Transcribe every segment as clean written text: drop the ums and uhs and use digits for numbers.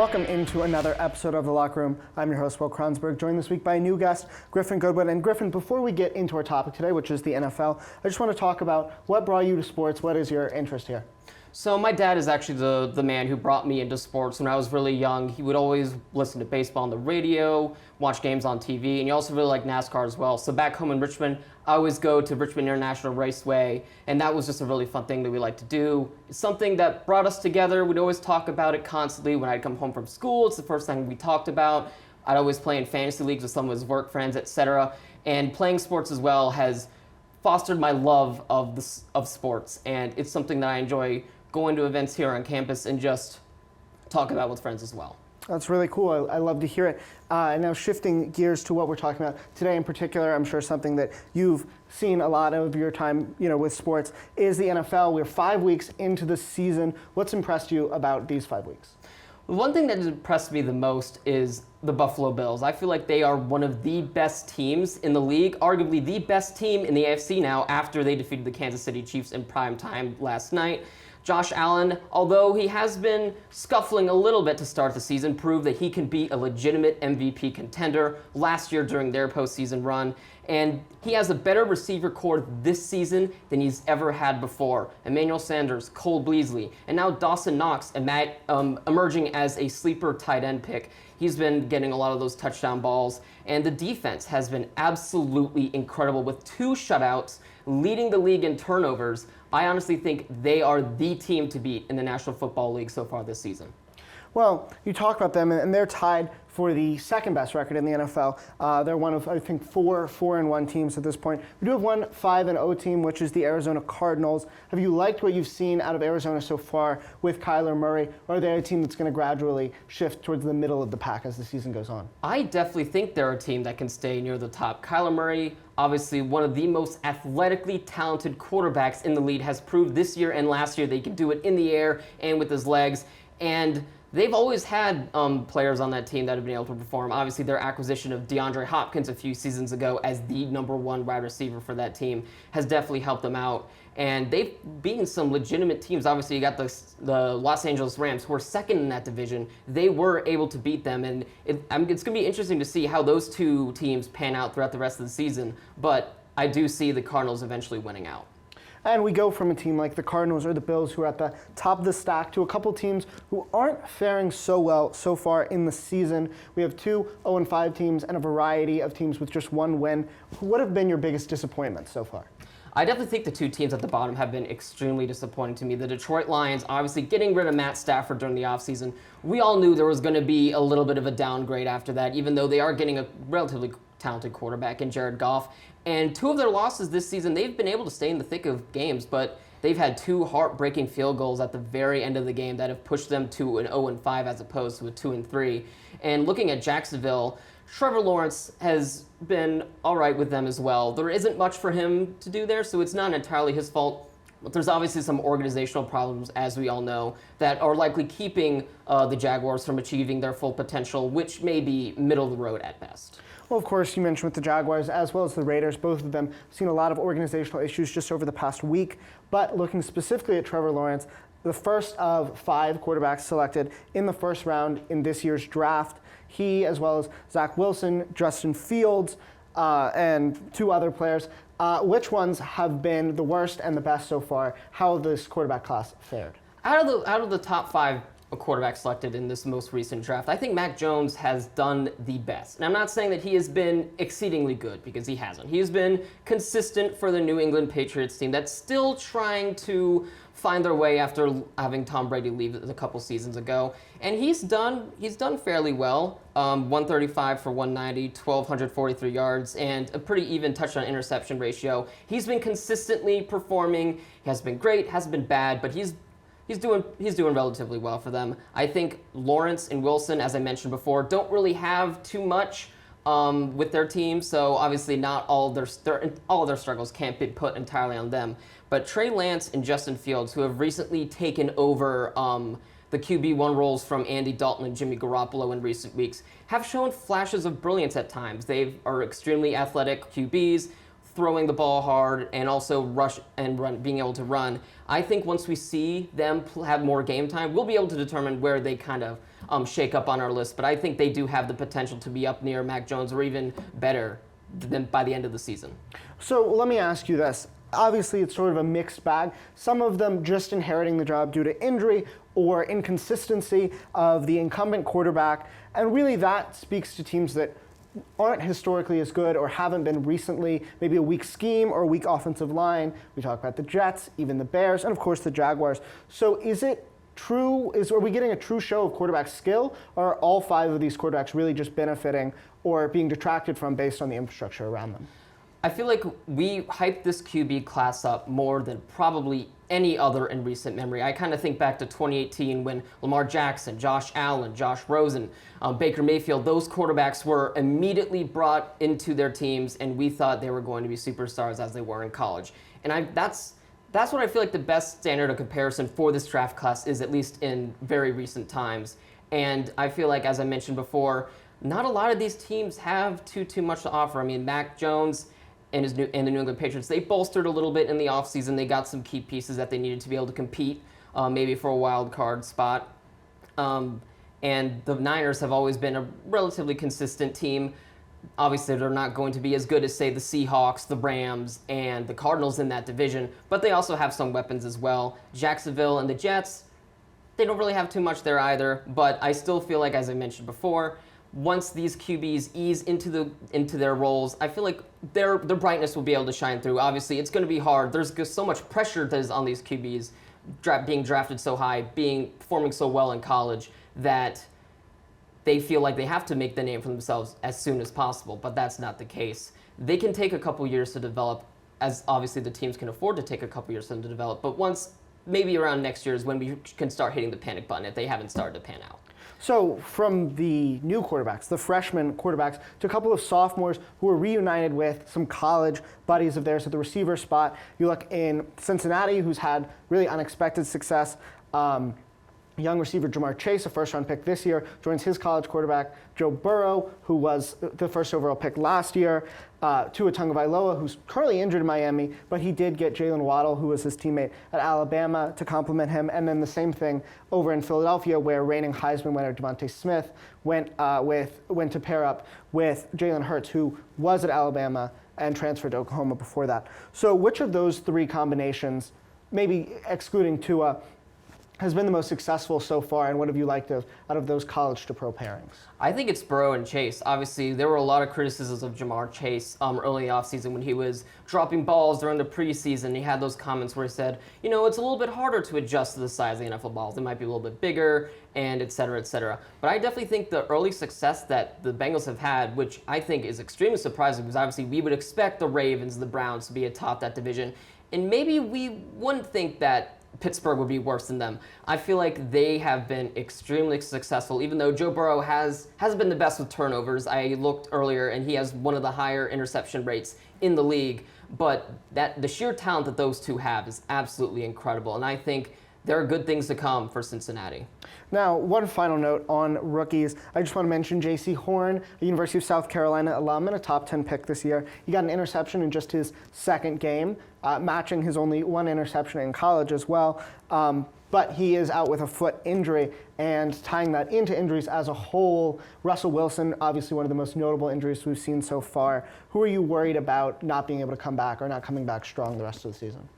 Welcome into another episode of The Locker Room. I'm your host, Will Kronsberg, joined this week by a new guest, Griffin Goodwyn. And Griffin, before we get into our topic today, which is the NFL, I just want to talk about what brought you to sports. What is your interest here? So my dad is actually the man who brought me into sports when I was really young. He would always listen to baseball on the radio, watch games on TV, and he also really liked NASCAR as well. So back home in Richmond, I always go to Richmond International Raceway, and that was just a really fun thing that we like to do. It's something that brought us together. We'd always talk about it constantly when I'd come home from school. It's the first thing we talked about. I'd always play in fantasy leagues with some of his work friends, etc. And playing sports as well has fostered my love of sports, and it's something that I enjoy going to events here on campus and just talk about with friends as well. That's really cool. I love to hear it. And now shifting gears to what we're talking about today in particular, I'm sure something that you've seen a lot of your time, with sports is the NFL. We're 5 weeks into the season. What's impressed you about these 5 weeks? One thing that has impressed me the most is the Buffalo Bills. I feel like they are one of the best teams in the league, arguably the best team in the AFC now after they defeated the Kansas City Chiefs in prime time last night. Josh Allen, although he has been scuffling a little bit to start the season, proved that he can be a legitimate MVP contender last year during their postseason run. And he has a better receiver core this season than he's ever had before. Emmanuel Sanders, Cole Beasley, and now Dawson Knox emerging as a sleeper tight end pick. He's been getting a lot of those touchdown balls. And the defense has been absolutely incredible with 2 shutouts, leading the league in turnovers. I honestly think they are the team to beat in the National Football League so far this season. Well, you talk about them, and they're tied for the second best record in the NFL. They're one of, I think, 4-1 teams at this point. We do have one 5-0 team, which is the Arizona Cardinals. Have you liked what you've seen out of Arizona so far with Kyler Murray, or are they a team that's going to gradually shift towards the middle of the pack as the season goes on? I definitely think they're a team that can stay near the top. Kyler Murray, obviously one of the most athletically talented quarterbacks in the league, has proved this year and last year that he can do it in the air and with his legs. And they've always had players on that team that have been able to perform. Obviously, their acquisition of DeAndre Hopkins a few seasons ago as the #1 wide receiver for that team has definitely helped them out. And they've beaten some legitimate teams. Obviously, you got the Los Angeles Rams, who are second in that division. They were able to beat them, and it's going to be interesting to see how those two teams pan out throughout the rest of the season. But I do see the Cardinals eventually winning out. And we go from a team like the Cardinals or the Bills, who are at the top of the stack, to a couple teams who aren't faring so well so far in the season. We have 2 0-5 teams and a variety of teams with just 1 win. What have been your biggest disappointments so far? I definitely think the 2 teams at the bottom have been extremely disappointing to me. The Detroit Lions, obviously getting rid of Matt Stafford during the offseason. We all knew there was going to be a little bit of a downgrade after that, even though they are getting a relatively talented quarterback in Jared Goff. And 2 of their losses this season, they've been able to stay in the thick of games, but they've had 2 heartbreaking field goals at the very end of the game that have pushed them to an 0-5 as opposed to a 2-3. And looking at Jacksonville, Trevor Lawrence has been all right with them as well. There isn't much for him to do there, so it's not entirely his fault. But there's obviously some organizational problems, as we all know, that are likely keeping the Jaguars from achieving their full potential, which may be middle of the road at best. Well, of course, you mentioned with the Jaguars as well as the Raiders, both of them have seen a lot of organizational issues just over the past week. But looking specifically at Trevor Lawrence, the first of 5 quarterbacks selected in the first round in this year's draft, he, as well as Zach Wilson, Justin Fields, and 2 other players, which ones have been the worst and the best so far? How has this quarterback class fared? Out of the top 5 quarterbacks selected in this most recent draft, I think Mac Jones has done the best. And I'm not saying that he has been exceedingly good, because he hasn't. He has been consistent for the New England Patriots team that's still trying to find their way after having Tom Brady leave a couple seasons ago. And he's done fairly well. 135 for 190, 1,243 yards, and a pretty even touchdown interception ratio. He's been consistently performing. He hasn't been great, hasn't been bad, but he's doing relatively well for them. I think Lawrence and Wilson, as I mentioned before, don't really have too much with their team, so obviously not all of their struggles can't be put entirely on them. But Trey Lance and Justin Fields, who have recently taken over the QB1 roles from Andy Dalton and Jimmy Garoppolo in recent weeks, have shown flashes of brilliance at times. They are extremely athletic QBs, throwing the ball hard and also rush and run, being able to run. I think once we see them have more game time, we'll be able to determine where they kind of shake up on our list. But I think they do have the potential to be up near Mac Jones or even better than by the end of the season. So let me ask you this. Obviously, it's sort of a mixed bag. Some of them just inheriting the job due to injury or inconsistency of the incumbent quarterback. And really that speaks to teams that aren't historically as good or haven't been recently, maybe a weak scheme or a weak offensive line. We talk about the Jets, even the Bears, and of course the Jaguars. So is it true, are we getting a true show of quarterback skill, or are all 5 of these quarterbacks really just benefiting or being detracted from based on the infrastructure around them? I feel like we hyped this QB class up more than probably any other in recent memory. I kind of think back to 2018 when Lamar Jackson, Josh Allen, Josh Rosen, Baker Mayfield, those quarterbacks were immediately brought into their teams, and we thought they were going to be superstars as they were in college. And that's what I feel like the best standard of comparison for this draft class is, at least in very recent times. And I feel like, as I mentioned before, not a lot of these teams have too much to offer. I mean, Mac Jones and the New England Patriots, they bolstered a little bit in the offseason. They got some key pieces that they needed to be able to compete, maybe for a wild card spot. And the Niners have always been a relatively consistent team. Obviously, they're not going to be as good as, say, the Seahawks, the Rams, and the Cardinals in that division, but they also have some weapons as well. Jacksonville and the Jets, they don't really have too much there either, but I still feel like, as I mentioned before, once these QBs ease into their roles, I feel like their brightness will be able to shine through. Obviously, it's going to be hard. There's just so much pressure that is on these QBs, being drafted so high, performing so well in college, that they feel like they have to make the name for themselves as soon as possible. But that's not the case. They can take a couple years to develop, as obviously the teams can afford to take a couple years for them to develop. But once, maybe around next year, is when we can start hitting the panic button if they haven't started to pan out. So from the new quarterbacks, the freshman quarterbacks, to a couple of sophomores who were reunited with some college buddies of theirs at the receiver spot. You look in Cincinnati, who's had really unexpected success. Young receiver Jamar Chase, a first-round pick this year, joins his college quarterback, Joe Burrow, who was the first overall pick last year, Tua Tagovailoa, who's currently injured in Miami, but he did get Jalen Waddle, who was his teammate at Alabama, to complement him. And then the same thing over in Philadelphia, where reigning Heisman winner Devontae Smith went to pair up with Jalen Hurts, who was at Alabama and transferred to Oklahoma before that. So which of those 3 combinations, maybe excluding Tua, has been the most successful so far, and what have you liked out of those college to pro pairings? I think it's Burrow and Chase. Obviously, there were a lot of criticisms of Jamar Chase early in the offseason when he was dropping balls during the preseason. He had those comments where he said, it's a little bit harder to adjust to the size of the NFL balls. They might be a little bit bigger, and et cetera, et cetera. But I definitely think the early success that the Bengals have had, which I think is extremely surprising, because obviously we would expect the Ravens, the Browns to be atop that division, and maybe we wouldn't think that Pittsburgh would be worse than them. I feel like they have been extremely successful, even though Joe Burrow has been the best with turnovers. I looked earlier, and he has one of the higher interception rates in the league. But the sheer talent that those two have is absolutely incredible, and I think there are good things to come for Cincinnati. Now, one final note on rookies. I just want to mention J.C. Horn, a University of South Carolina alum and a top 10 pick this year. He got an interception in just his second game, matching his only one interception in college as well. But he is out with a foot injury, and tying that into injuries as a whole. Russell Wilson, obviously one of the most notable injuries we've seen so far. Who are you worried about not being able to come back or not coming back strong the rest of the season?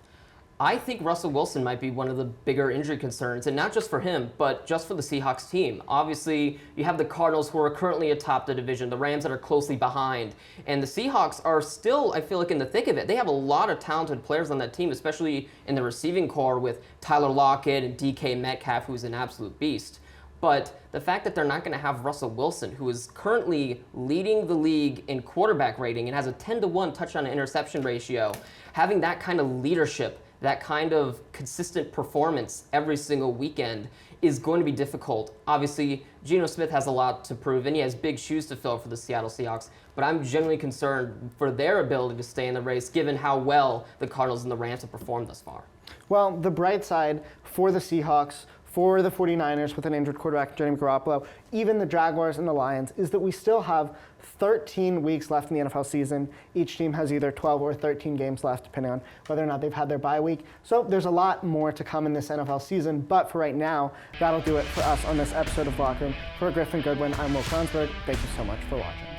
I think Russell Wilson might be one of the bigger injury concerns, and not just for him, but just for the Seahawks team. Obviously, you have the Cardinals, who are currently atop the division, the Rams that are closely behind, and the Seahawks are still, I feel like, in the thick of it. They have a lot of talented players on that team, especially in the receiving core with Tyler Lockett and DK Metcalf, who's an absolute beast. But the fact that they're not going to have Russell Wilson, who is currently leading the league in quarterback rating and has a 10-to-1 touchdown to interception ratio, having that kind of leadership, that kind of consistent performance every single weekend is going to be difficult. Obviously, Geno Smith has a lot to prove, and he has big shoes to fill for the Seattle Seahawks, but I'm genuinely concerned for their ability to stay in the race, given how well the Cardinals and the Rams have performed thus far. Well, the bright side for the Seahawks, for the 49ers with an injured quarterback, Jimmy Garoppolo, even the Jaguars and the Lions, is that we still have 13 weeks left in the NFL season. Each team has either 12 or 13 games left, depending on whether or not they've had their bye week. So there's a lot more to come in this NFL season, but for right now, that'll do it for us on this episode of Locker Room. For Griffin Goodwyn, I'm Will Kronsberg. Thank you so much for watching.